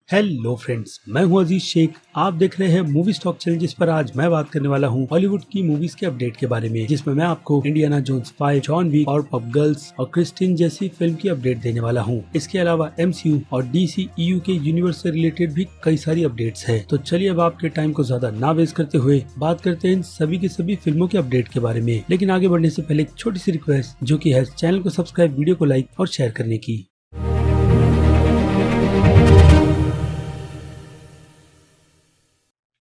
Hello friends, मैं हूं अजीज शेख। आप देख रहे हैं मूवी स्टॉक चैनल, जिस पर आज मैं बात करने वाला हूं हॉलीवुड की मूवीज के अपडेट के बारे में, जिसमें मैं आपको इंडियाना जोन्स 5, जॉन विक और पॉप गर्ल्स और क्रिस्टिन जैसी फिल्म की अपडेट देने वाला हूं। इसके अलावा MCU और DCEU के यूनिवर्स से रिलेटेड भी कई सारी अपडेट्स है। तो चलिए अब आपके टाइम को ज्यादा ना वेस्ट करते हुए बात करते हैं इन सभी की सभी फिल्मों के अपडेट के बारे में। लेकिन आगे बढ़ने से पहले एक छोटी सी रिक्वेस्ट, जो की है चैनल को सब्सक्राइब, वीडियो को लाइक और शेयर करने की।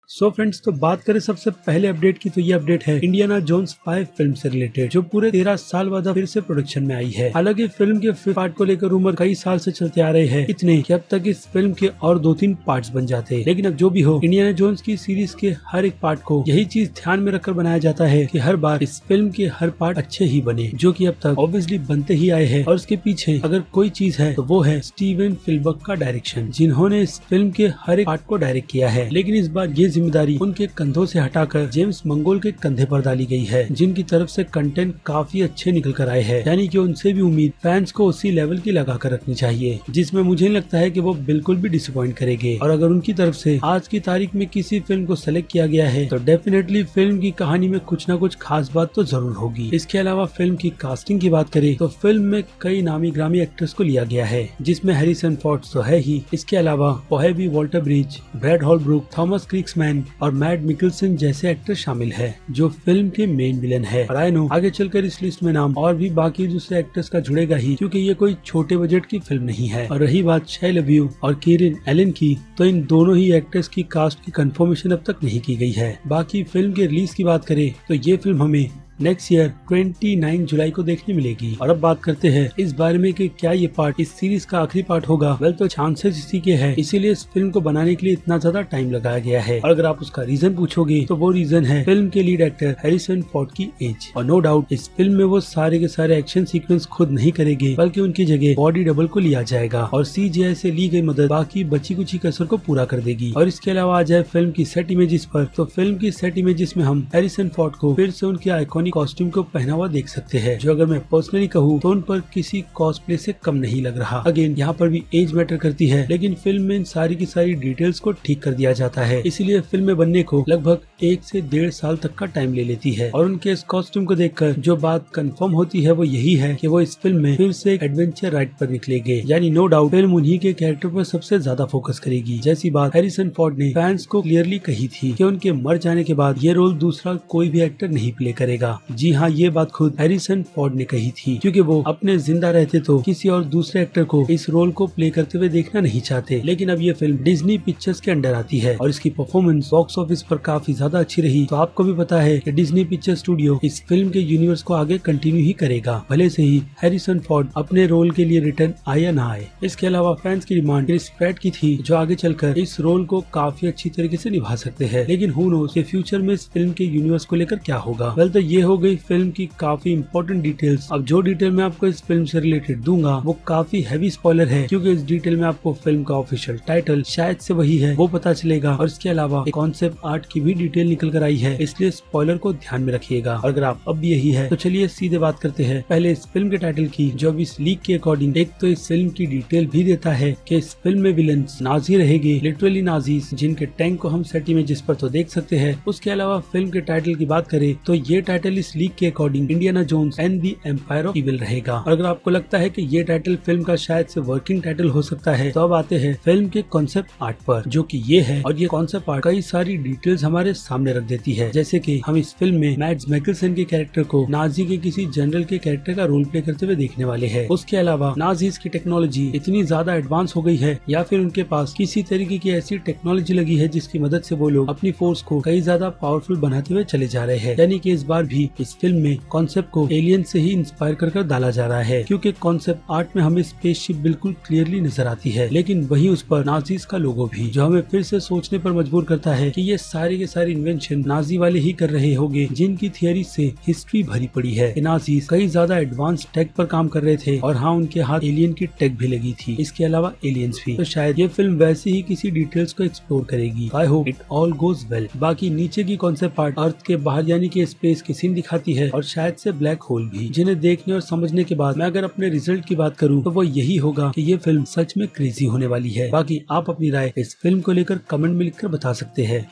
सो फ्रेंड्स, तो बात करें सबसे पहले अपडेट की, तो ये अपडेट है इंडियाना जोन्स 5 फिल्म से रिलेटेड, जो पूरे 13 साल बाद फिर से प्रोडक्शन में आई है। हालांकि फिल्म के 5th पार्ट को लेकर रूमर कई साल से चलते आ रहे हैं, इतने कि अब तक इस फिल्म के और 2-3 पार्ट्स बन जाते। लेकिन अब जो भी हो, इंडियाना जोन्स की सीरीज के हर एक पार्ट को यही चीज ध्यान में रखकर बनाया जाता है कि हर बार इस फिल्म के हर पार्ट अच्छे ही बने, जो कि अब तक ऑब्वियसली बनते ही आए हैं। और उसके पीछे अगर कोई चीज है तो वो है स्टीवन स्पीलबर्ग का डायरेक्शन, जिन्होंने इस फिल्म के हर एक पार्ट को डायरेक्ट किया है। लेकिन इस बार ये जिम्मेदारी उनके कंधों से हटाकर जेम्स मंगोल के कंधे पर डाली गई है, जिनकी तरफ से कंटेंट काफी अच्छे निकल कर आए हैं। यानी कि उनसे भी उम्मीद फैंस को उसी लेवल की लगा कर रखनी चाहिए, जिसमें मुझे नहीं लगता है कि वो बिल्कुल भी डिसअपॉइंट करेंगे। और अगर उनकी तरफ से आज की तारीख में किसी फिल्म को सेलेक्ट किया गया है तो डेफिनेटली फिल्म की कहानी में कुछ न कुछ खास बात तो जरूर होगी। इसके अलावा फिल्म की कास्टिंग की बात करें तो फिल्म में कई नामी ग्रामी एक्टर्स को लिया गया है, जिसमें हैरिसन फोर्ड तो है ही, इसके अलावा पोहेबी वॉल्टर ब्रिज, ब्रैड हॉलब्रूक, थॉमस क्रिक्समैन और मैट मिकल्सन जैसे एक्टर शामिल है, जो फिल्म के मेन विलन है। और आई नो आगे चलकर इस लिस्ट में नाम और भी बाकी दूसरे एक्टर्स का जुड़ेगा ही, क्योंकि ये कोई छोटे बजट की फिल्म नहीं है। और रही बात शाया लबीयू और कीरन एलन की, तो इन दोनों ही एक्टर्स की कास्ट की कंफर्मेशन अब तक नहीं की गई है। बाकी फिल्म के रिलीज की बात करें तो ये फिल्म हमें नेक्स्ट ईयर 29 जुलाई को देखने मिलेगी। और अब बात करते हैं इस बारे में कि क्या ये पार्ट इस सीरीज का आखिरी पार्ट होगा। वेल, तो चांसेस इसी के हैं, इसीलिए इस फिल्म को बनाने के लिए इतना ज्यादा टाइम लगाया गया है। और अगर आप उसका रीजन पूछोगे तो वो रीजन है फिल्म के लीड एक्टर हैरिसन फोर्ड की एज। और नो डाउट इस फिल्म में वो सारे के सारे एक्शन सीक्वेंस खुद नहीं करेंगे, बल्कि उनकी जगह बॉडी डबल को लिया जाएगा और CGI से ली गई मदद बाकी बची कुछ कसर को पूरा कर देगी। और इसके अलावा आ जाए फिल्म की सेट इमेजेस पर, तो फिल्म की सेट इमेजेस में हम हैरिसन फोर्ड को फिर से उनके आइकॉनिक कॉस्ट्यूम को पहना हुआ देख सकते हैं, जो अगर मैं पर्सनली कहूँ तो उन पर किसी कॉस्प्ले से कम नहीं लग रहा। अगेन यहाँ पर भी एज मैटर करती है, लेकिन फिल्म में सारी की सारी डिटेल्स को ठीक कर दिया जाता है, इसीलिए फिल्म में बनने को लगभग 1 से 1.5 साल तक का टाइम ले लेती है। और उनके इस कॉस्ट्यूम को देखकर जो बात कंफर्म होती है वो यही है कि वो इस फिल्म में फिर से एडवेंचर राइड पर निकलेंगे। यानी नो डाउट फिल्म उन्हीं के कैरेक्टर पर सबसे ज्यादा फोकस करेगी, जैसी बात हैरिसन फोर्ड ने फैंस को क्लियरली कही थी कि उनके मर जाने के बाद ये रोल दूसरा कोई भी एक्टर नहीं प्ले करेगा। जी हाँ, ये बात खुद हैरिसन फोर्ड ने कही थी, क्योंकि वो अपने जिंदा रहते तो किसी और दूसरे एक्टर को इस रोल को प्ले करते हुए देखना नहीं चाहते। लेकिन अब ये फिल्म डिज्नी पिक्चर्स के अंडर आती है और इसकी परफॉर्मेंस बॉक्स ऑफिस पर काफी ज्यादा अच्छी रही। तो आपको भी पता है कि डिज्नी पिक्चर स्टूडियो इस फिल्म के यूनिवर्स को आगे कंटिन्यू ही करेगा, भले से ही हैरिसन फोर्ड अपने रोल के लिए रिटर्न आए या ना आए। इसके अलावा फैंस की डिमांड क्रिस प्रैट की थी, जो आगे चलकर इस रोल को काफी अच्छी तरीके से निभा सकते हैं। लेकिन हू नोस कि फ्यूचर में इस फिल्म के यूनिवर्स को लेकर क्या होगा। वेल, तो ये हो गई फिल्म की काफी इंपॉर्टेंट डिटेल्स। अब जो डिटेल मैं आपको इस फिल्म से रिलेटेड दूंगा वो काफी हैवी स्पॉइलर है, क्योंकि इस डिटेल में आपको फिल्म का ऑफिशियल टाइटल शायद से वही है वो पता चलेगा। और इसके अलावा एक कॉन्सेप्ट आर्ट की भी डिटेल निकल कर आई है, इसलिए स्पॉइलर को ध्यान में रखिएगा। और अगर आप अब भी यही है तो चलिए सीधे बात करते हैं पहले इस फिल्म के टाइटल की, जो अब इस लीक के अकॉर्डिंग एक तो इस फिल्म की डिटेल भी देता है कि इस फिल्म में विलन नाजी रहेगी, लिटरली नाजीज, जिनके टैंक को हम सेट इमेजेस पर तो देख सकते हैं। उसके अलावा फिल्म के टाइटल की बात करें तो ये टाइटल इस लीक के according Indiana Jones and the Empire of Evil रहेगा। और अगर आपको लगता है कि ये टाइटल फिल्म का शायद से वर्किंग टाइटल हो सकता है, तो अब आते हैं फिल्म के कॉन्सेप्ट आर्ट पर, जो कि ये है। और ये कॉन्सेप्ट आर्ट कई सारी डिटेल्स हमारे सामने रख देती है, जैसे कि हम इस फिल्म में मैड्स मिकेल्सन के कैरेक्टर को नाजी के किसी जनरल के कैरेक्टर का रोल प्ले करते हुए देखने वाले हैं। उसके अलावा नाजीज की टेक्नोलॉजी इतनी ज्यादा एडवांस हो गई है, या फिर उनके पास किसी तरीके की ऐसी टेक्नोलॉजी लगी है जिसकी मदद से वो लोग अपनी फोर्स को कई ज्यादा पावरफुल बनाते हुए चले जा रहे हैं। यानी कि इस बार भी इस फिल्म में कॉन्सेप्ट को एलियन से ही इंस्पायर कर डाला जा रहा है, क्योंकि कॉन्सेप्ट आर्ट में हमें स्पेसशिप बिल्कुल क्लियरली नजर आती है, लेकिन वहीं उस पर नाजीज का लोगो भी, जो हमें फिर से सोचने पर मजबूर करता है कि ये सारे के सारे इन्वेंशन नाजी वाले ही कर रहे होंगे, जिनकी थियरी से हिस्ट्री भरी पड़ी है। नाजीज कई ज्यादा एडवांस टेक पर काम कर रहे थे, और हाँ, उनके हाथ एलियन की टेक भी लगी थी, इसके अलावा एलियंस भी। तो शायद ये फिल्म वैसे ही किसी डिटेल्स को एक्सप्लोर करेगी। I hope it all goes well. बाकी नीचे की कॉन्सेप्ट आर्ट अर्थ के बाहर यानी कि स्पेस के सीन सीन दिखाती है और शायद से ब्लैक होल भी, जिन्हें देखने और समझने के बाद मैं अगर अपने रिजल्ट की बात करूं तो वो यही होगा कि ये फिल्म सच में क्रेजी होने वाली है। बाकी आप अपनी राय इस फिल्म को लेकर कमेंट में लिखकर बता सकते हैं।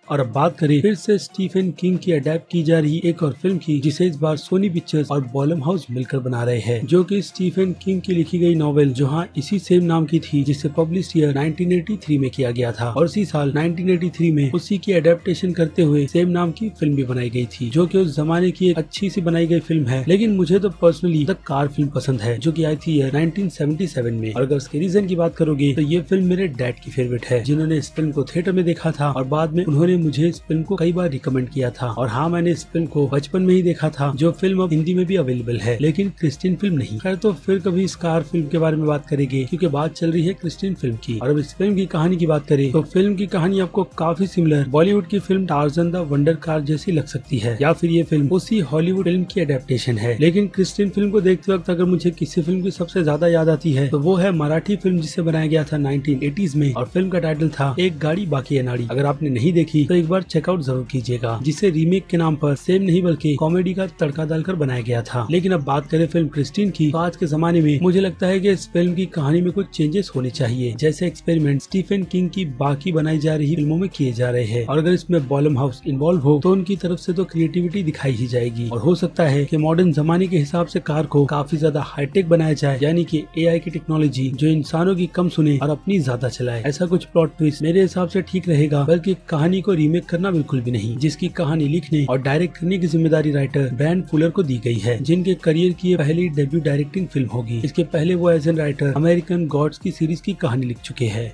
और अब बात करें फिर से स्टीफन किंग की अडेप्ट की जा रही एक और फिल्म की, जिसे इस बार सोनी पिक्चर्स और बॉलम हाउस मिलकर बना रहे हैं, जो कि स्टीफन किंग की लिखी गई नॉवेल जहां इसी सेम नाम की थी, जिसे पब्लिश ईयर 1983 में किया गया था और इसी साल 1983 में उसी की अडेप्टेशन करते हुए सेम नाम की फिल्म भी बनाई गई थी, जो कि उस जमाने की एक अच्छी सी बनाई गई फिल्म है। लेकिन मुझे तो पर्सनली द कार फिल्म पसंद है, जो की आई थी ईयर 1977 में। और अगर उसके रीजन की बात करोगे तो ये फिल्म मेरे डैड की फेवरेट है, जिन्होंने इस फिल्म को थिएटर में देखा था और बाद में उन्होंने मुझे इस फिल्म को कई बार रिकमेंड किया था। और हाँ, मैंने इस फिल्म को बचपन में ही देखा था, जो फिल्म अब हिंदी में भी अवेलेबल है, लेकिन क्रिस्टियन फिल्म नहीं। खैर, तो फिर कभी इस कार फिल्म के बारे में बात करेंगे, क्योंकि बात चल रही है क्रिस्टियन फिल्म की। और अब इस फिल्म की कहानी की बात करें तो फिल्म की कहानी आपको काफी सिमिलर बॉलीवुड की film Tarzan the wonder car जैसी लग सकती है, या फिर ये फिल्म उसी हॉलीवुड फिल्म की अडेप्टेशन है। लेकिन क्रिस्टियन फिल्म को देखते वक्त अगर मुझे किसी फिल्म की सबसे ज्यादा याद आती है तो वो है मराठी फिल्म, जिसे बनाया गया था 1980s में, और फिल्म का टाइटल था एक गाड़ी बाकी अनाड़ी। अगर आपने नहीं देखी तो एक बार चेकआउट जरूर कीजिएगा, जिसे रीमेक के नाम पर सेम नहीं बल्कि कॉमेडी का तड़का डालकर बनाया गया था। लेकिन अब बात करें फिल्म क्रिस्टियन की, तो आज के जमाने में मुझे लगता है कि इस फिल्म की कहानी में कुछ चेंजेस होने चाहिए, जैसे एक्सपेरिमेंट स्टीफन किंग की बाकी बनाई जा रही फिल्मों में किए जा रहे हैं। और अगर इसमें बॉलम हाउस इन्वॉल्व हो तो उनकी तरफ से तो क्रिएटिविटी दिखाई ही जाएगी। और हो सकता है कि मॉडर्न जमाने के हिसाब से कार को काफी ज्यादा हाईटेक बनाया जाए, यानी कि एआई की टेक्नोलॉजी जो इंसानों की कम सुने और अपनी ज्यादा चलाए। ऐसा कुछ प्लॉट ट्विस्ट मेरे हिसाब से ठीक रहेगा, बल्कि कहानी को रीमेक करना बिल्कुल भी नहीं, जिसकी कहानी लिखने और डायरेक्ट करने की जिम्मेदारी राइटर ब्रैंड फुलर को दी गई है, जिनके करियर की ये पहली डेब्यू डायरेक्टिंग फिल्म होगी। इसके पहले वो as an writer American Gods की सीरीज की कहानी लिख चुके हैं।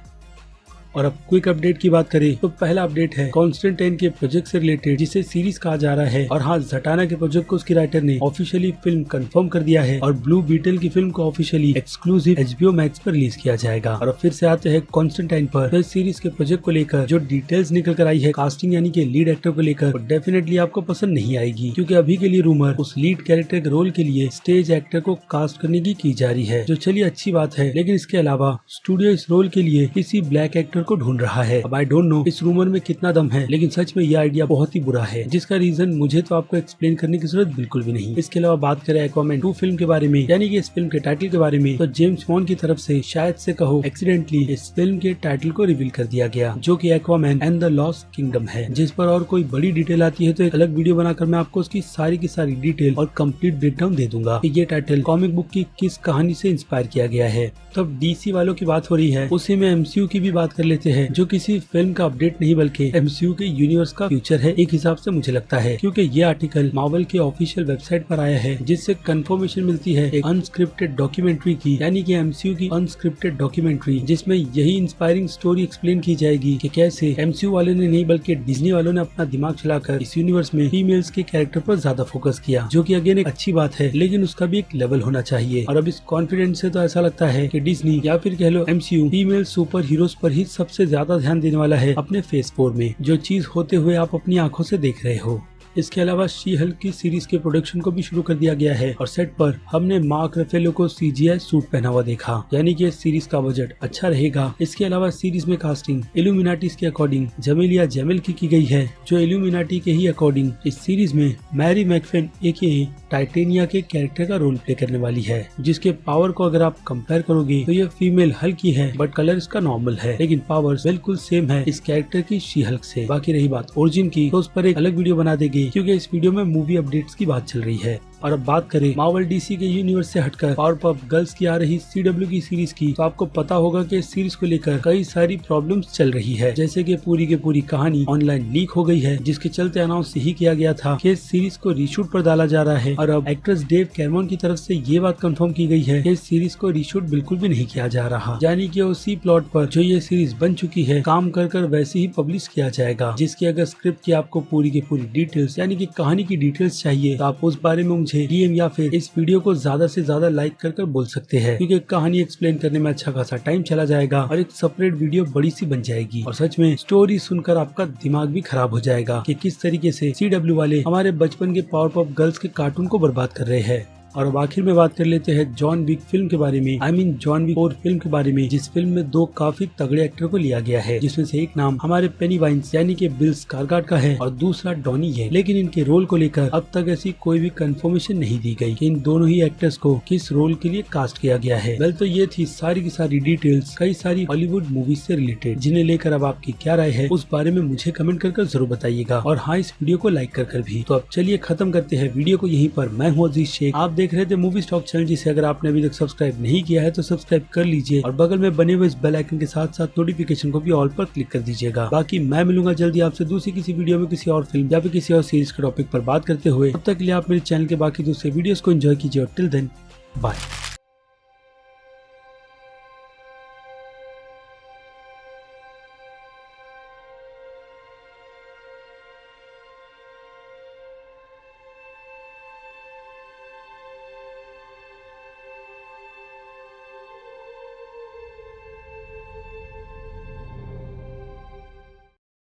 और अब क्विक अपडेट की बात करें तो पहला अपडेट है कॉन्स्टेंटाइन के प्रोजेक्ट से रिलेटेड, जिसे सीरीज कहा जा रहा है। और हाँ, ज़टाना के प्रोजेक्ट को उसकी राइटर ने ऑफिशियली फिल्म कंफर्म कर दिया है और ब्लू बीटल की फिल्म को ऑफिशियली एक्सक्लूसिव HBO मैक्स पर रिलीज किया जाएगा। और अब फिर से आते हैं कॉन्स्टेंटाइन पर। तो इस सीरीज के प्रोजेक्ट को लेकर जो डिटेल्स निकल कर आई है कास्टिंग यानी कि लीड एक्टर को लेकर, तो डेफिनेटली आपको पसंद नहीं आएगी, क्योंकि अभी के लिए रूमर उस लीड कैरेक्टर के रोल के लिए स्टेज एक्टर को कास्ट करने की जा रही है, जो चलिए अच्छी बात है। लेकिन इसके अलावा स्टूडियो इस रोल के लिए किसी ब्लैक एक्टर को ढूंढ रहा है। अब आई डोंट नो इस रूमर में कितना दम है, लेकिन सच में यह आइडिया बहुत ही बुरा है, जिसका रीजन मुझे तो आपको एक्सप्लेन करने की जरूरत बिल्कुल भी नहीं। इसके अलावा बात करें एक्वामैन 2 फिल्म के बारे में, यानी कि इस फिल्म के टाइटल के बारे में, तो जेम्स बॉन्ड की तरफ से शायद से कहो एक्सीडेंटली इस फिल्म के टाइटल को रिवील कर दिया गया, जो कि Aquaman and the lost kingdom है। जिस पर और कोई बड़ी डिटेल आती है तो एक अलग वीडियो बनाकर मैं आपको उसकी सारी की सारी डिटेल और कंप्लीट ब्रेकडाउन दे दूंगा कि ये टाइटल कॉमिक बुक की किस कहानी से इंस्पायर किया गया है। तो अब DC वालों की बात हो रही है, उसी में MCU की भी बात कर लेते हैं, जो किसी फिल्म का अपडेट नहीं बल्कि MCU के यूनिवर्स का फ्यूचर है एक हिसाब से मुझे लगता है, क्योंकि ये आर्टिकल मार्वल के ऑफिशियल वेबसाइट पर आया है, जिससे कंफर्मेशन मिलती है एक अनस्क्रिप्टेड डॉक्यूमेंट्री की, यानी कि MCU की अनस्क्रिप्टेड डॉक्यूमेंट्री, जिसमें यही इंस्पायरिंग स्टोरी एक्सप्लेन की जाएगी कि कैसे MCU वालों ने नहीं बल्कि डिज्नी वालों ने अपना दिमाग चलाकर इस यूनिवर्स में फीमेल्स के कैरेक्टर पर ज्यादा फोकस किया, जो कि अगेन एक अच्छी बात है, लेकिन उसका भी एक लेवल होना चाहिए। और अब इस कॉन्फिडेंस से तो ऐसा लगता है कि डिज्नी या फिर कह लो MCU फीमेल सुपर हीरोज पर ही सबसे ज्यादा ध्यान देने वाला है अपने फेज 4 में, जो चीज होते हुए आप अपनी आंखों से देख रहे हो। इसके अलावा शी हल्क की सीरीज के प्रोडक्शन को भी शुरू कर दिया गया है और सेट पर हमने मार्क रफेलो को CGI सूट पहना हुआ देखा, यानी कि इस सीरीज का बजट अच्छा रहेगा। इसके अलावा सीरीज में कास्टिंग इल्यूमिनाटीज के अकॉर्डिंग जमेलिया जेमिल की गई है, जो इल्यूमिनाटी के ही अकॉर्डिंग इस सीरीज में मैरी मैकफेन AKA टाइटेनिया के कैरेक्टर का रोल प्ले करने वाली है, जिसके पावर को अगर आप कंपेयर करोगे तो ये फीमेल हल्क ही है, बट कलर इसका नॉर्मल है, लेकिन पावर्स बिल्कुल सेम है इस कैरेक्टर की शी हल्क से। बाकी रही बात ओरिजिन की, तो उस पर एक अलग वीडियो बना देगी, क्योंकि इस वीडियो में मूवी अपडेट्स की बात चल रही है। और अब बात करें मार्वल DC के यूनिवर्स से हटकर पावरपफ गर्ल्स की आ रही CW की सीरीज की, तो आपको पता होगा कि इस सीरीज को लेकर कई सारी प्रॉब्लम्स चल रही है, जैसे कि पूरी की पूरी कहानी ऑनलाइन लीक हो गई है, जिसके चलते अनाउंस यही किया गया था कि इस सीरीज को रीशूट पर डाला जा रहा है। और अब एक्ट्रेस डेव कैमरॉन की तरफ से ये बात कंफर्म की गई है कि इस सीरीज को रीशूट बिल्कुल भी नहीं किया जा रहा, यानी कि उसी प्लॉट पर जो ये सीरीज बन चुकी है काम कर वैसे ही पब्लिश किया जाएगा, जिसकी अगर स्क्रिप्ट की आपको पूरी की पूरी डिटेल्स यानी कि कहानी की डिटेल्स चाहिए तो आप उस बारे में मुझे DM या फिर इस वीडियो को ज्यादा से ज्यादा लाइक कर बोल सकते हैं, क्योंकि कहानी एक्सप्लेन करने में अच्छा खासा टाइम चला जाएगा और एक सेपरेट वीडियो बड़ी सी बन जाएगी। और सच में स्टोरी सुनकर आपका दिमाग भी खराब हो जाएगा कि किस तरीके से CW वाले हमारे बचपन के पावरपफ गर्ल्स के कार्टून को बर्बाद कर रहे हैं। और अब आखिर में बात कर लेते हैं जॉन विक फिल्म के बारे में, I mean John Wick 4 film के बारे में, जिस फिल्म में 2 काफी तगड़े एक्टर को लिया गया है, जिसमें से एक नाम हमारे पेनीवाइज यानी कि बिल स्कारगार्ड का है और दूसरा डॉनी है। लेकिन इनके रोल को लेकर अब तक ऐसी कोई भी कंफर्मेशन नहीं दी गई कि इन दोनों ही एक्टर्स को किस रोल के लिए कास्ट किया गया है। वेल, तो ये थी सारी की सारी डिटेल्स कई सारी हॉलीवुड मूवीज से रिलेटेड, जिन्हें लेकर अब आपकी क्या राय है उस बारे में मुझे कमेंट कर जरूर बताइएगा, और हाँ, इस वीडियो को लाइक कर भी। तो अब चलिए खत्म करते हैं वीडियो को यहीं पर। मैं हूँ अजीज शेख, आप देख रहे थे मूवी स्टॉक चैनल, जिसे अगर आपने अभी तक सब्सक्राइब नहीं किया है तो सब्सक्राइब कर लीजिए और बगल में बने हुए इस बेल आइकन के साथ साथ नोटिफिकेशन को भी ऑल पर क्लिक कर दीजिएगा। बाकी मैं मिलूंगा जल्दी आपसे दूसरी किसी वीडियो में किसी और फिल्म या फिर किसी और सीरीज के टॉपिक पर बात करते हुए। तब तक के लिए आप मेरे चैनल के बाकी दूसरे वीडियोस को एंजॉय कीजिए और टिल देन बाय।